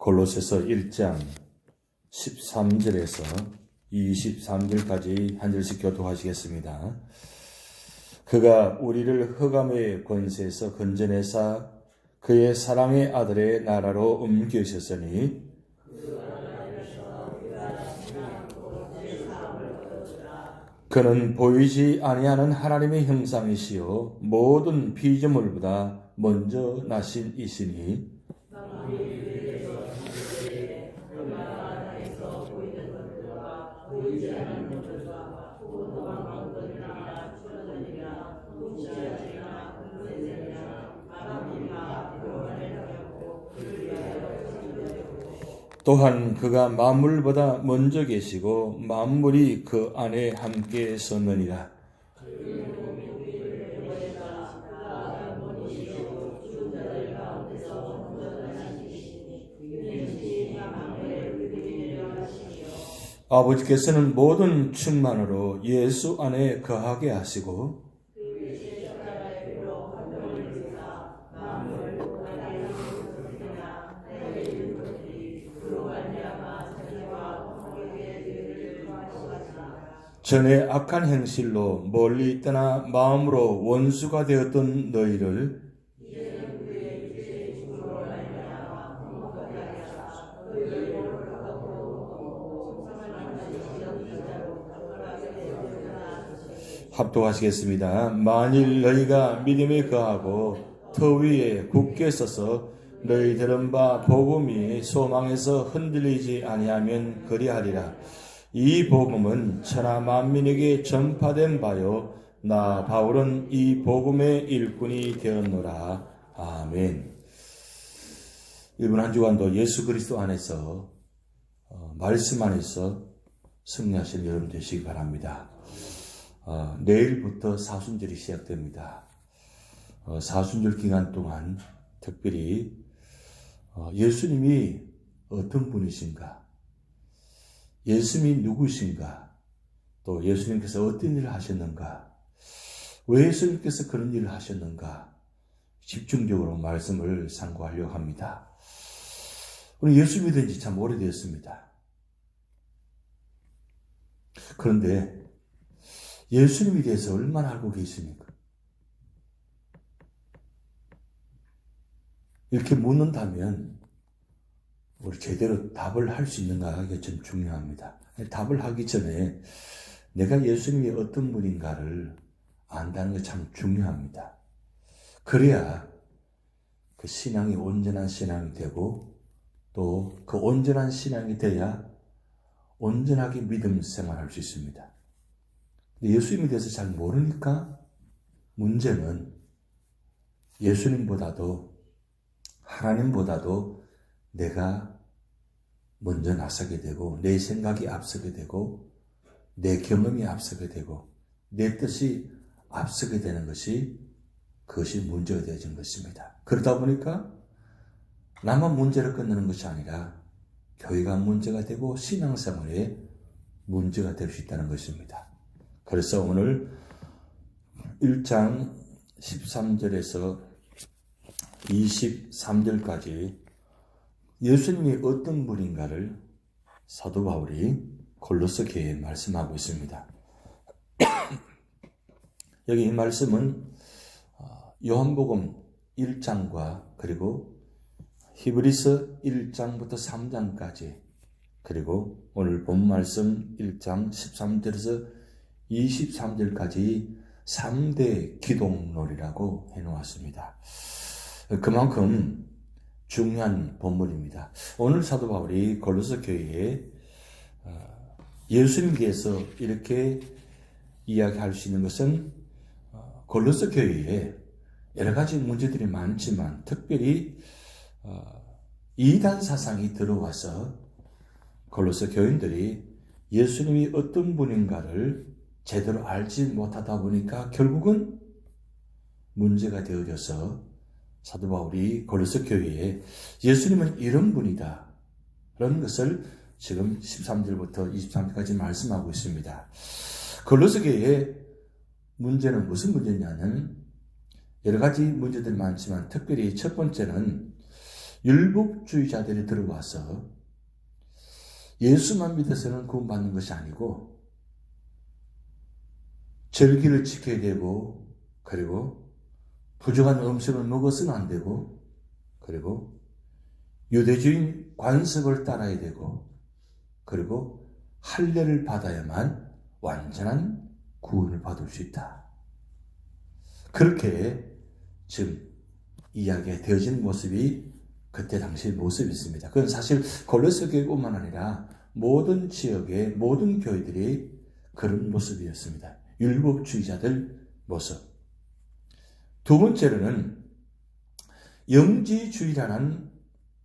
골로새서 1장 13절에서 23절까지 한 절씩 교독하시겠습니다. 그가 우리를 흑암의 권세에서 건져내사 그의 사랑의 아들의 나라로 옮기셨으니 그는 보이지 아니하는 하나님의 형상이시요 모든 피조물보다 먼저 나신 이시니 또한 그가 만물보다 먼저 계시고 만물이 그 안에 함께 섰느니라. 아버지께서는 모든 충만으로 예수 안에 거하게 하시고 전에 악한 행실로 멀리 떠나 마음으로 원수가 되었던 너희를 합독하시겠습니다. 만일 너희가 믿음에 거하고 터 위에 굳게 서서 너희 들은 바 복음이 소망에서 흔들리지 아니하면 그리하리라. 이 복음은 천하 만민에게 전파된 바요 나 바울은 이 복음의 일꾼이 되었노라. 아멘. 이번 한 주간도 예수 그리스도 안에서 말씀 안에서 승리하시는 여러분 되시기 바랍니다. 내일부터 사순절이 시작됩니다. 사순절 기간 동안 특별히 예수님이 어떤 분이신가, 예수님이 누구신가, 또 예수님께서 어떤 일을 하셨는가, 왜 예수님께서 그런 일을 하셨는가 집중적으로 말씀을 상고하려고 합니다. 우리 예수 믿은 지 참 오래되었습니다. 그런데 예수님에 대해서 얼마나 알고 계십니까? 이렇게 묻는다면 우리 제대로 답을 할 수 있는가 이게 좀 중요합니다. 답을 하기 전에 내가 예수님이 어떤 분인가를 안다는 게 참 중요합니다. 그래야 그 신앙이 온전한 신앙이 되고 또 그 온전한 신앙이 돼야 온전하게 믿음 생활할 수 있습니다. 근데 예수님에 대해서 잘 모르니까 문제는 예수님보다도 하나님보다도 내가 먼저 나서게 되고 내 생각이 앞서게 되고 내 경험이 앞서게 되고 내 뜻이 앞서게 되는 그것이 문제가 되어진 것입니다. 그러다 보니까 나만 문제를 끝내는 것이 아니라 교회가 문제가 되고 신앙생활에 문제가 될 수 있다는 것입니다. 그래서 오늘 1장 13절에서 23절까지 예수님이 어떤 분인가를 사도 바울이 골로새 교회에 말씀하고 있습니다. 여기 이 말씀은 요한복음 1장과 그리고 히브리서 1장부터 3장까지 그리고 오늘 본 말씀 1장 13절에서 23절까지 3대 기독론이라고 해놓았습니다. 그만큼 중요한 본문입니다. 오늘 사도 바울이 골로새 교회에 예수님께서 이렇게 이야기할 수 있는 것은 골로새 교회에 여러 가지 문제들이 많지만 특별히 이단 사상이 들어와서 골로새 교인들이 예수님이 어떤 분인가를 제대로 알지 못하다 보니까 결국은 문제가 되어져서 사도 바울이 골로새 교회에 예수님은 이런 분이다 그런 것을 지금 13절부터 23절까지 말씀하고 있습니다. 골로새 교회의 문제는 무슨 문제냐는 여러 가지 문제들이 많지만 특별히 첫 번째는 율법주의자들이 들어와서 예수만 믿어서는 구원받는 것이 아니고 절기를 지켜야 되고, 그리고 부정한 음식을 먹어서는 안 되고, 그리고 유대주의 관습을 따라야 되고, 그리고 할례를 받아야만 완전한 구원을 받을 수 있다. 그렇게 지금 이야기가 되어진 모습이 그때 당시의 모습이었습니다. 그건 사실 골로새 교회뿐만 아니라 모든 지역의 모든 교회들이 그런 모습이었습니다. 율법주의자들 모습. 두 번째로는 영지주의라는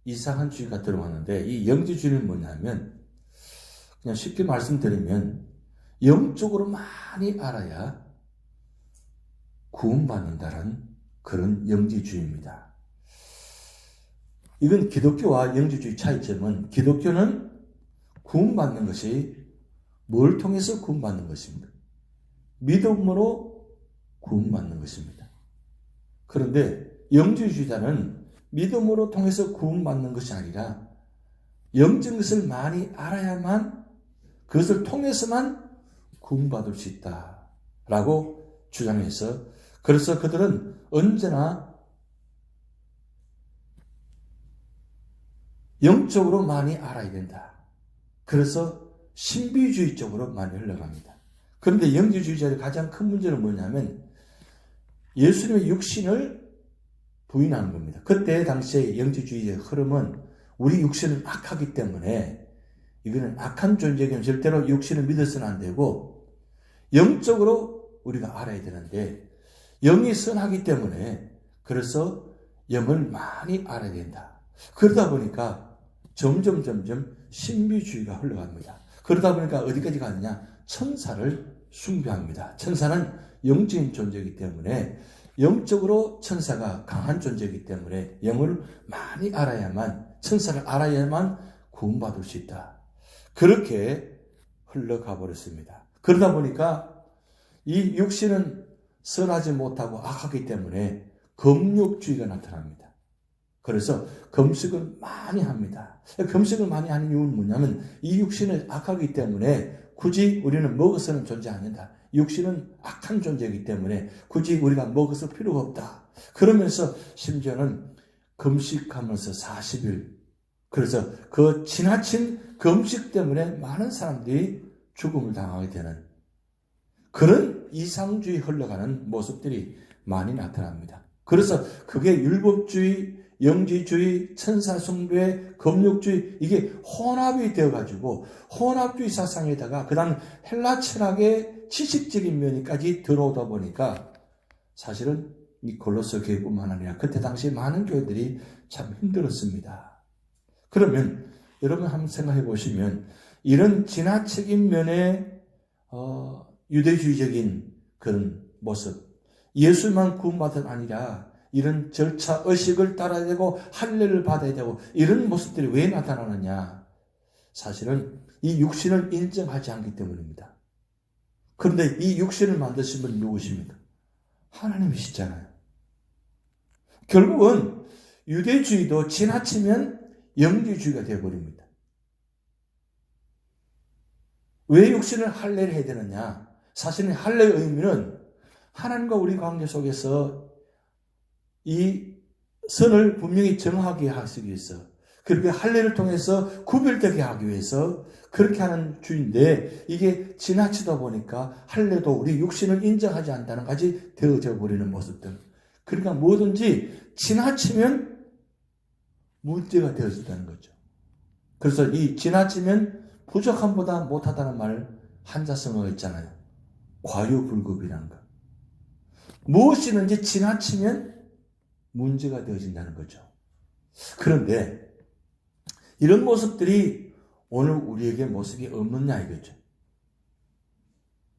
이상한 주의가 들어왔는데, 이 영지주의는 뭐냐면 그냥 쉽게 말씀드리면 영적으로 많이 알아야 구원받는다는 그런 영지주의입니다. 이건 기독교와 영지주의 차이점은, 기독교는 구원받는 것이 뭘 통해서 구원받는 것입니다. 믿음으로 구원받는 것입니다. 그런데 영지주의자는 믿음으로 통해서 구원받는 것이 아니라 영적인 것을 많이 알아야만, 그것을 통해서만 구원받을 수 있다라고 주장해서, 그래서 그들은 언제나 영적으로 많이 알아야 된다. 그래서 신비주의 쪽으로 많이 흘러갑니다. 그런데 영지주의자의 가장 큰 문제는 뭐냐면 예수님의 육신을 부인하는 겁니다. 그때 당시에 영지주의의 흐름은 우리 육신은 악하기 때문에 이거는 악한 존재이기 절대로 육신을 믿어서는 안 되고 영적으로 우리가 알아야 되는데, 영이 선하기 때문에 그래서 영을 많이 알아야 된다. 그러다 보니까 점점 신비주의가 흘러갑니다. 그러다 보니까 어디까지 가느냐? 천사를 숭배합니다. 천사는 영적인 존재이기 때문에, 영적으로 천사가 강한 존재이기 때문에 영을 많이 알아야만, 천사를 알아야만 구원받을 수 있다. 그렇게 흘러가 버렸습니다. 그러다 보니까 이 육신은 선하지 못하고 악하기 때문에 금욕주의가 나타납니다. 그래서 금식을 많이 합니다. 금식을 많이 하는 이유는 뭐냐면 이 육신은 악하기 때문에 굳이 우리는 먹어서는 존재 안 된다. 육신은 악한 존재이기 때문에 굳이 우리가 먹어서 필요가 없다. 그러면서 심지어는 금식하면서 40일, 그래서 그 지나친 금식 때문에 많은 사람들이 죽음을 당하게 되는 그런 이상주의 흘러가는 모습들이 많이 나타납니다. 그래서 그게 율법주의, 영지주의, 천사숭배, 금욕주의, 이게 혼합이 되어가지고 혼합주의 사상에다가 그 다음 헬라 철학의 지식적인 면까지 들어오다 보니까 사실은 이 골로새 교회뿐만 아니라 그때 당시 많은 교회들이 참 힘들었습니다. 그러면 여러분 한번 생각해 보시면 이런 지나치긴 면의 유대주의적인 그런 모습, 예수만 구원받은 아니라 이런 절차, 의식을 따라야 되고 할례를 받아야 되고 이런 모습들이 왜 나타나느냐? 사실은 이 육신을 인정하지 않기 때문입니다. 그런데 이 육신을 만드신 분이 누구십니까? 하나님이시잖아요. 결국은 유대주의도 지나치면 영지주의가 되어버립니다. 왜 육신을 할례를 해야 되느냐? 사실은 할례의 의미는 하나님과 우리 관계 속에서 이 선을 분명히 정하게 하기 위해서, 그렇게 할례를 통해서 구별되게 하기 위해서 그렇게 하는 주인데, 이게 지나치다 보니까 할례도 우리 육신을 인정하지 않다는 것이 되어져 버리는 모습들. 그러니까 뭐든지 지나치면 문제가 되어진다는 거죠. 그래서 이 지나치면 부족함보다 못하다는 말 한자성어가 있잖아요. 과유불급이라는 거. 무엇이든지 지나치면 문제가 되어진다는 거죠. 그런데 이런 모습들이 오늘 우리에게 모습이 없느냐 이거죠.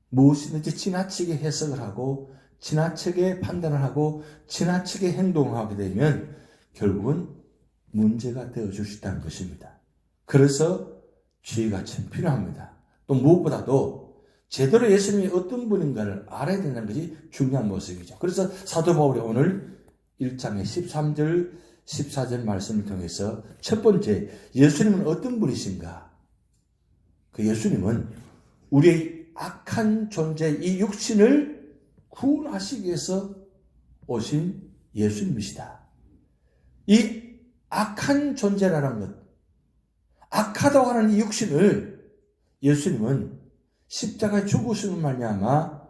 무엇이든지 지나치게 해석을 하고 지나치게 판단을 하고 지나치게 행동을 하게 되면 결국은 문제가 되어줄 수 있다는 것입니다. 그래서 주의가 참 필요합니다. 또 무엇보다도 제대로 예수님이 어떤 분인가를 알아야 된다는 것이 중요한 모습이죠. 그래서 사도 바울이 오늘 1장의 13절, 14절 말씀을 통해서 첫 번째, 예수님은 어떤 분이신가? 그 예수님은 우리의 악한 존재, 이 육신을 구원하시기 위해서 오신 예수님이시다. 이 악한 존재라는 것, 악하다고 하는 이 육신을 예수님은 십자가에 죽으심을 말미암아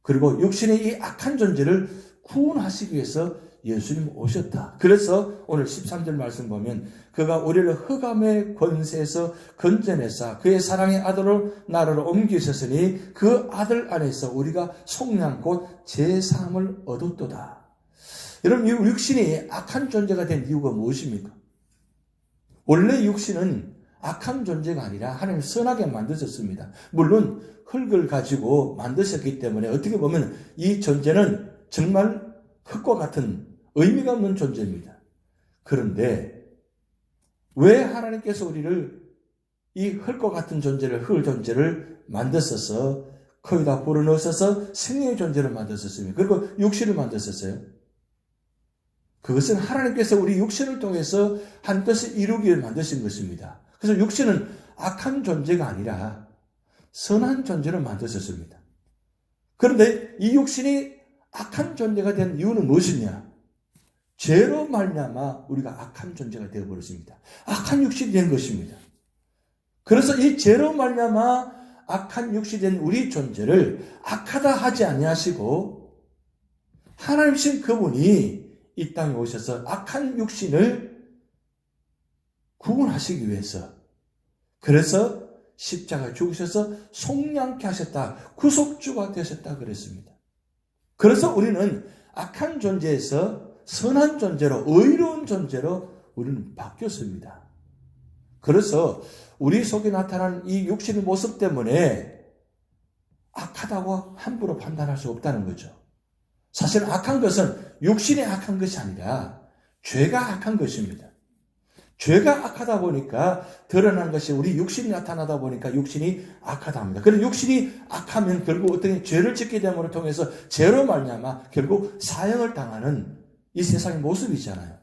그리고 육신의 이 악한 존재를 구원하시기 위해서 예수님 오셨다. 그래서 오늘 13절 말씀 보면 그가 우리를 흑암의 권세에서 건져내사 그의 사랑의 아들로 나라로 옮기셨으니 그 아들 안에서 우리가 속량 곧 제사함을 얻었도다. 여러분, 이 육신이 악한 존재가 된 이유가 무엇입니까? 원래 육신은 악한 존재가 아니라 하나님 선하게 만드셨습니다. 물론 흙을 가지고 만드셨기 때문에 어떻게 보면 이 존재는 정말 흙과 같은 의미가 없는 존재입니다. 그런데 왜 하나님께서 우리를 이 흙과 같은 존재를, 흙 존재를 만드셔서 거기다 불어넣으셔서 생명의 존재를 만드셨습니까? 그리고 육신을 만드셨어요. 그것은 하나님께서 우리 육신을 통해서 한 뜻을 이루기 위해 만드신 것입니다. 그래서 육신은 악한 존재가 아니라 선한 존재를 만드셨습니다. 그런데 이 육신이 악한 존재가 된 이유는 무엇이냐? 죄로 말미암아 우리가 악한 존재가 되어버렸습니다. 악한 육신이 된 것입니다. 그래서 이 죄로 말미암아 악한 육신이 된 우리 존재를 악하다 하지 아니하시고 하나님이신 그분이 이 땅에 오셔서 악한 육신을 구원하시기 위해서 그래서 십자가에 죽으셔서 속량케 하셨다. 구속주가 되셨다 그랬습니다. 그래서 우리는 악한 존재에서 선한 존재로 의로운 존재로 우리는 바뀌었습니다. 그래서 우리 속에 나타난 이 육신의 모습 때문에 악하다고 함부로 판단할 수 없다는 거죠. 사실 악한 것은 육신이 악한 것이 아니라 죄가 악한 것입니다. 죄가 악하다 보니까 드러난 것이 우리 육신이 나타나다 보니까 육신이 악하다 합니다. 그런데 육신이 악하면 결국 어떻게 죄를 짓게 됨으로 통해서 죄로 말미암아 결국 사형을 당하는 이 세상의 모습이잖아요.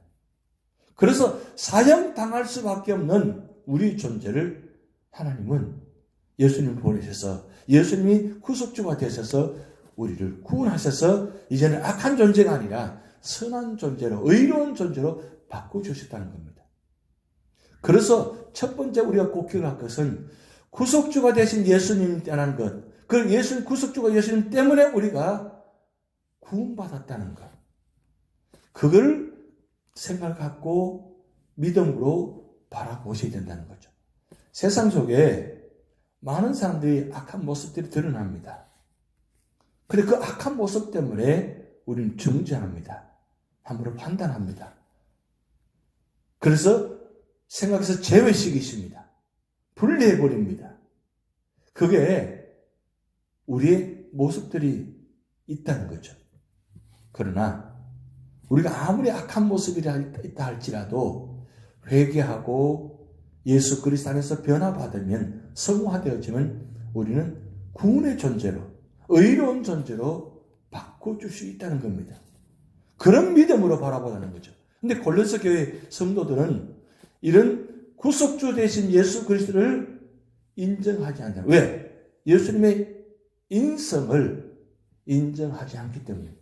그래서 사형당할 수밖에 없는 우리 존재를 하나님은 예수님을 보내셔서 예수님이 구속주가 되셔서 우리를 구원하셔서 이제는 악한 존재가 아니라 선한 존재로 의로운 존재로 바꿔주셨다는 겁니다. 그래서 첫 번째 우리가 꼭 기억할 것은 구속주가 되신 예수님이라는 것, 그 예수님 구속주가 예수님 때문에 우리가 구원받았다는 것, 그걸 생각하고 믿음으로 바라보셔야 된다는 거죠. 세상 속에 많은 사람들이 악한 모습들이 드러납니다. 그런데 그 악한 모습 때문에 우리는 정죄합니다. 함부로 판단합니다. 그래서 생각해서 제외시키십니다. 분리해버립니다. 그게 우리의 모습들이 있다는 거죠. 그러나 우리가 아무리 악한 모습이 있다 할지라도 회개하고 예수 그리스도 안에서 변화받으면 성화되어지면 우리는 구원의 존재로 의로운 존재로 바꿔줄 수 있다는 겁니다. 그런 믿음으로 바라보라는 거죠. 근데 골로새 교회 성도들은 이런 구속주 되신 예수 그리스도를 인정하지 않는다. 왜? 예수님의 인성을 인정하지 않기 때문입니다.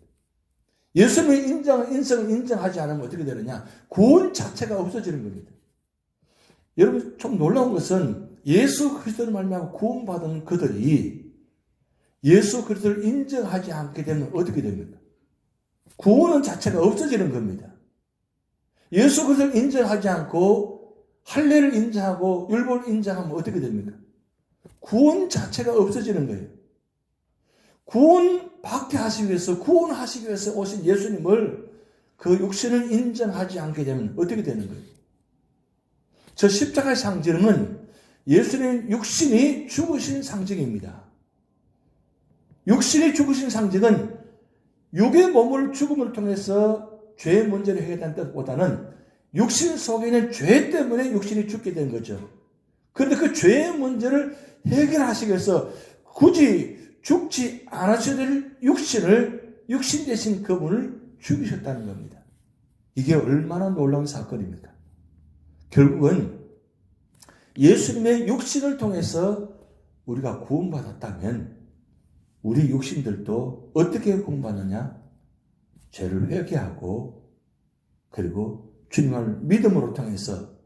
예수님의 인성을 인정하지 않으면 어떻게 되느냐? 구원 자체가 없어지는 겁니다. 여러분 좀 놀라운 것은 예수 그리스도를 말미암아 구원받은 그들이 예수 그리스도를 인정하지 않게 되면 어떻게 됩니까? 구원은 자체가 없어지는 겁니다. 예수 그리스도를 인정하지 않고 할례를 인정하고 율법을 인정하면 어떻게 됩니까? 구원 자체가 없어지는 거예요. 구원받게 하시기 위해서 구원하시기 위해서 오신 예수님을 그 육신을 인정하지 않게 되면 어떻게 되는 거예요? 저 십자가의 상징은 예수님 육신이 죽으신 상징입니다. 육신이 죽으신 상징은 육의 몸을 죽음을 통해서 죄의 문제를 해결한 뜻보다는 육신 속에 있는 죄 때문에 육신이 죽게 된 거죠. 그런데 그 죄의 문제를 해결하시기 위해서 굳이 죽지 않으셔야 될 육신을 육신 대신 그분을 죽이셨다는 겁니다. 이게 얼마나 놀라운 사건입니까? 결국은 예수님의 육신을 통해서 우리가 구원받았다면 우리 육신들도 어떻게 구원받느냐? 죄를 회개하고 그리고 주님을 믿음으로 통해서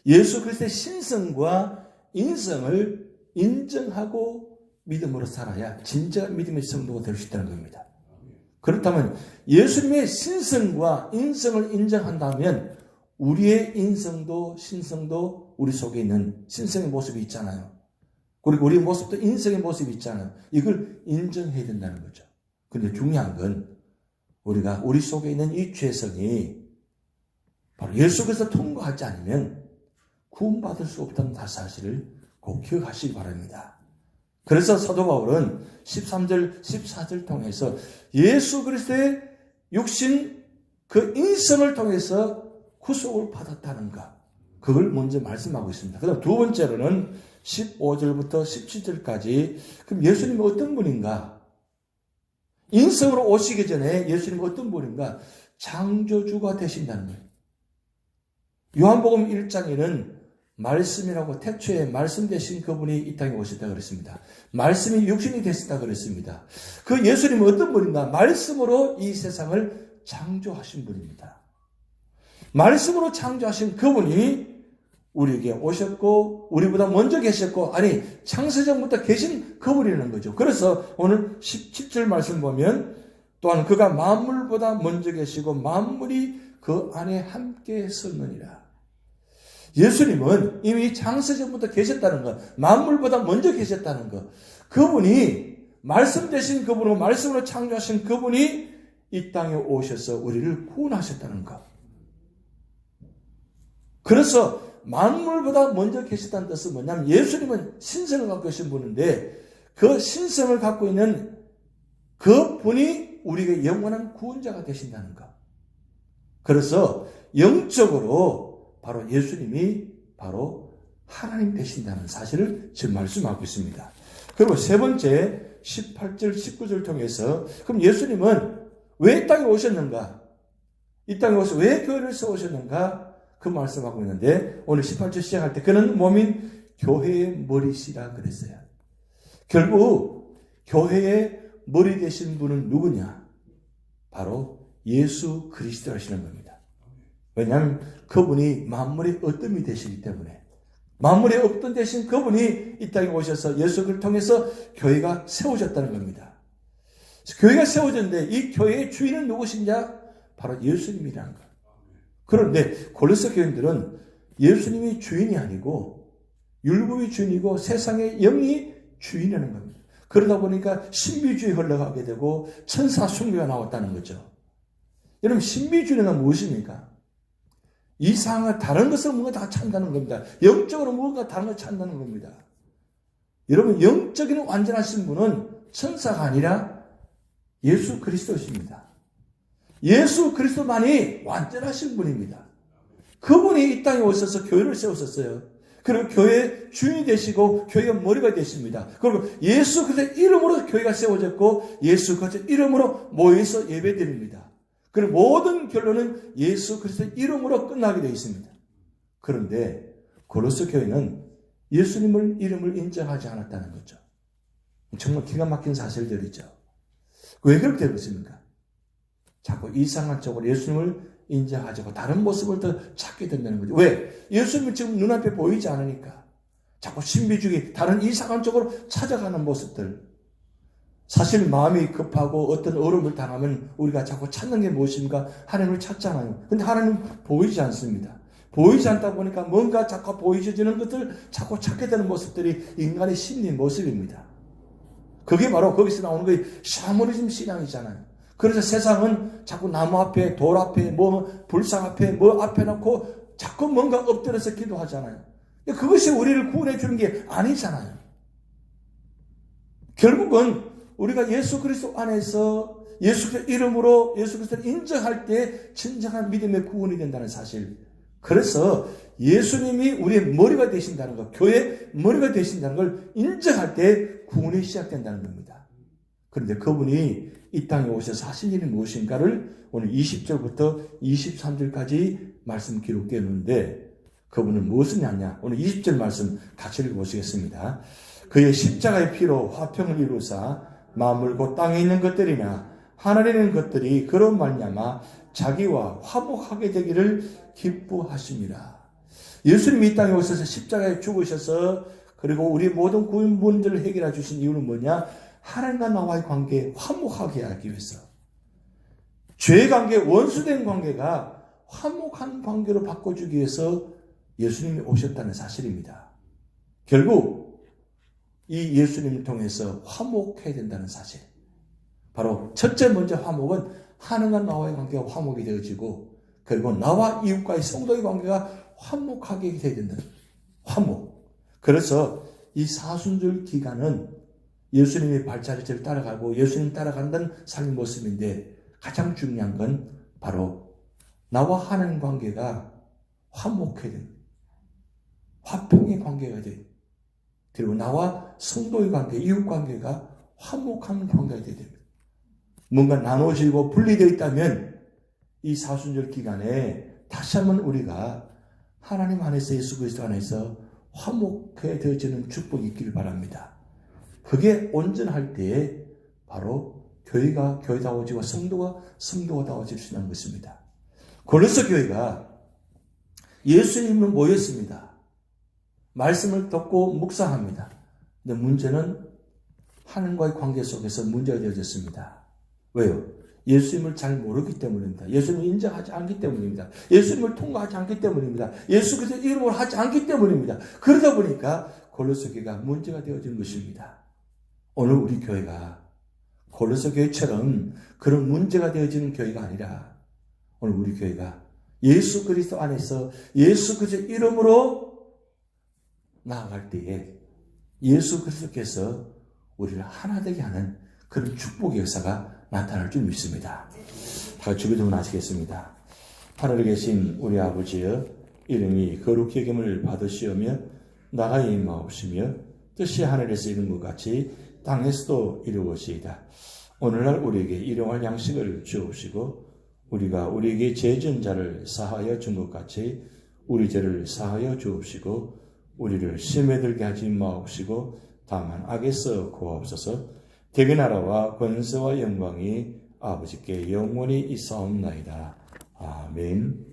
예수 그리스도의 신성과 인성을 인정하고 믿음으로 살아야 진짜 믿음의 성도가 될 수 있다는 겁니다. 그렇다면 예수님의 신성과 인성을 인정한다면 우리의 인성도 신성도 우리 속에 있는 신성의 모습이 있잖아요. 그리고 우리 모습도 인성의 모습이 있잖아요. 이걸 인정해야 된다는 거죠. 그런데 중요한 건 우리가 우리 속에 있는 이 죄성이 바로 예수 그리스도 통과하지 않으면 구원받을 수 없다는 사실을 꼭 기억하시기 바랍니다. 그래서 사도 바울은 13절, 14절 통해서 예수 그리스도의 육신 그 인성을 통해서 구속을 받았다는 것, 그걸 먼저 말씀하고 있습니다. 그 다음 두 번째로는 15절부터 17절까지 그럼 예수님은 어떤 분인가? 인성으로 오시기 전에 예수님은 어떤 분인가? 창조주가 되신다는 거예요. 요한복음 1장에는 말씀이라고 태초에 말씀 되신 그분이 이 땅에 오셨다 그랬습니다. 말씀이 육신이 되셨다 그랬습니다. 그 예수님은 어떤 분인가? 말씀으로 이 세상을 창조하신 분입니다. 말씀으로 창조하신 그분이 우리에게 오셨고 우리보다 먼저 계셨고 아니 창세전부터 계신 그분이라는 거죠. 그래서 오늘 17절 말씀 보면 또한 그가 만물보다 먼저 계시고 만물이 그 안에 함께 섰느니라. 예수님은 이미 창세전부터 계셨다는 것, 만물보다 먼저 계셨다는 것, 그분이 말씀 되신 그분으로 말씀으로 창조하신 그분이 이 땅에 오셔서 우리를 구원하셨다는 것. 그래서 만물보다 먼저 계셨다는 뜻은 뭐냐면 예수님은 신성을 갖고 계신 분인데 그 신성을 갖고 있는 그 분이 우리에게 영원한 구원자가 되신다는 것. 그래서 영적으로 바로 예수님이 바로 하나님 되신다는 사실을 지금 말씀하고 있습니다. 그리고 세 번째 18절 19절 통해서 그럼 예수님은 왜 이 땅에 오셨는가? 이 땅에 오셔서 왜 교회를 세우셨는가? 그 말씀하고 있는데 오늘 18절 시작할 때 그는 몸인 교회의 머리시라 그랬어요. 결국 교회의 머리 되신 분은 누구냐? 바로 예수 그리스도라시는 겁니다. 왜냐하면 그분이 만물의 어뜸이 되시기 때문에 만물의 어뜸 되신 그분이 이 땅에 오셔서 예수를 통해서 교회가 세워졌다는 겁니다. 교회가 세워졌는데 이 교회의 주인은 누구시냐? 바로 예수님이라는 것. 그런데 골로새 교인들은 예수님이 주인이 아니고 율법이 주인이고 세상의 영이 주인이라는 겁니다. 그러다 보니까 신비주의 흘러가게 되고 천사 숭배가 나왔다는 거죠. 여러분 신비주의는 무엇입니까? 이상한 다른 것을 뭔가 다 찬다는 겁니다. 영적으로 뭔가 다른 걸 찬다는 겁니다. 여러분 영적인 완전하신 분은 천사가 아니라 예수 그리스도십니다. 예수 그리스도만이 완전하신 분입니다. 그분이 이 땅에 오셔서 교회를 세우셨어요. 그리고 교회의 주인이 되시고 교회가 머리가 되십니다. 그리고 예수 그리스도의 이름으로 교회가 세워졌고 예수 그리스도의 이름으로 모여서 예배드립니다. 그리고 모든 결론은 예수 그리스도의 이름으로 끝나게 되어 있습니다. 그런데 고로새 교회는 예수님을 이름을 인정하지 않았다는 거죠. 정말 기가 막힌 사실들이죠. 왜 그렇게 되고 있습니까? 자꾸 이상한 쪽으로 예수님을 인정하자고 다른 모습을 더 찾게 된다는 거죠. 왜? 예수님이 지금 눈앞에 보이지 않으니까. 자꾸 신비주의, 다른 이상한 쪽으로 찾아가는 모습들. 사실 마음이 급하고 어떤 어려움을 당하면 우리가 자꾸 찾는 게 무엇인가? 하나님을 찾잖아요. 근데 하나님 보이지 않습니다. 보이지 않다 보니까 뭔가 자꾸 보이지는 것들 자꾸 찾게 되는 모습들이 인간의 심리 모습입니다. 그게 바로 거기서 나오는 게 샤머니즘 신앙이잖아요. 그래서 세상은 자꾸 나무 앞에, 돌 앞에, 불상 앞에, 앞에 놓고 자꾸 뭔가 엎드려서 기도하잖아요. 그것이 우리를 구원해 주는 게 아니잖아요. 결국은 우리가 예수 그리스도 안에서 예수 그리스도 이름으로 예수 그리스도를 인정할 때 진정한 믿음의 구원이 된다는 사실. 그래서 예수님이 우리의 머리가 되신다는 것, 교회의 머리가 되신다는 걸 인정할 때 구원이 시작된다는 겁니다. 그런데 그분이 이 땅에 오셔서 하신 일이 무엇인가를 오늘 20절부터 23절까지 말씀 기록되어 있는데 그분은 무엇을 하냐? 오늘 20절 말씀 같이 읽어보시겠습니다. 그의 십자가의 피로 화평을 이루사 만물 곧 땅에 있는 것들이나 하늘에 있는 것들이 그런 말미암아 자기와 화목하게 되기를 기뻐하십니다. 예수님이 이 땅에 오셔서 십자가에 죽으셔서 그리고 우리 모든 구원 문제를 해결해 주신 이유는 뭐냐? 하나님과 나와의 관계 화목하게 하기 위해서. 죄의 관계, 원수된 관계가 화목한 관계로 바꿔주기 위해서 예수님이 오셨다는 사실입니다. 결국 이 예수님을 통해서 화목해야 된다는 사실. 바로 첫째 먼저 화목은 하나님과 나와의 관계가 화목이 되어지고 그리고 나와 이웃과의 성도의 관계가 화목하게 되어야 된다는 화목. 그래서 이 사순절 기간은 예수님의 발자취를 따라가고 예수님 따라간다는 삶의 모습인데 가장 중요한 건 바로 나와 하나님 관계가 화목해야 됩니다. 화평의 관계가 돼요. 그리고 나와 성도의 관계, 이웃 관계가 화목한 관계가 돼야 됩니다. 뭔가 나눠지고 분리되어 있다면 이 사순절 기간에 다시 한번 우리가 하나님 안에서 예수 그리스도 안에서 화목해 되어지는 축복이 있기를 바랍니다. 그게 온전할 때에 바로 교회가 교회다워지고 성도가 성도다워질 수 있는 것입니다. 고린도 교회가 예수님은 모였습니다. 말씀을 듣고 묵상합니다. 근데 문제는 하나님과의 관계 속에서 문제가 되어졌습니다. 왜요? 예수님을 잘 모르기 때문입니다. 예수님을 인정하지 않기 때문입니다. 예수님을 통과하지 않기 때문입니다. 예수 그리스도의 이름을 하지 않기 때문입니다. 그러다 보니까 고린도 교회가 문제가 되어진 것입니다. 오늘 우리 교회가 고린도 교회처럼 그런 문제가 되어지는 교회가 아니라 오늘 우리 교회가 예수 그리스도 안에서 예수 그리스도의 이름으로 나아갈 때에 예수 그리스도께서 우리를 하나 되게 하는 그런 축복의 역사가 나타날 줄 믿습니다. 다 같이 기도를 하시겠습니다. 하늘에 계신 우리 아버지여, 이름이 거룩히 여김을 받으시오며 나가 임하옵시며 뜻이 하늘에서 이룬 것 같이 땅에서도 이루어지이다. 오늘날 우리에게 일용할 양식을 주옵시고 우리가 우리에게 죄진 자를 사하여 준 것 같이 우리 죄를 사하여 주옵시고 우리를 시험에 들게 하지 마옵시고 다만 악에서 구하옵소서. 대개 나라와 권세와 영광이 아버지께 영원히 있사옵나이다. 아멘.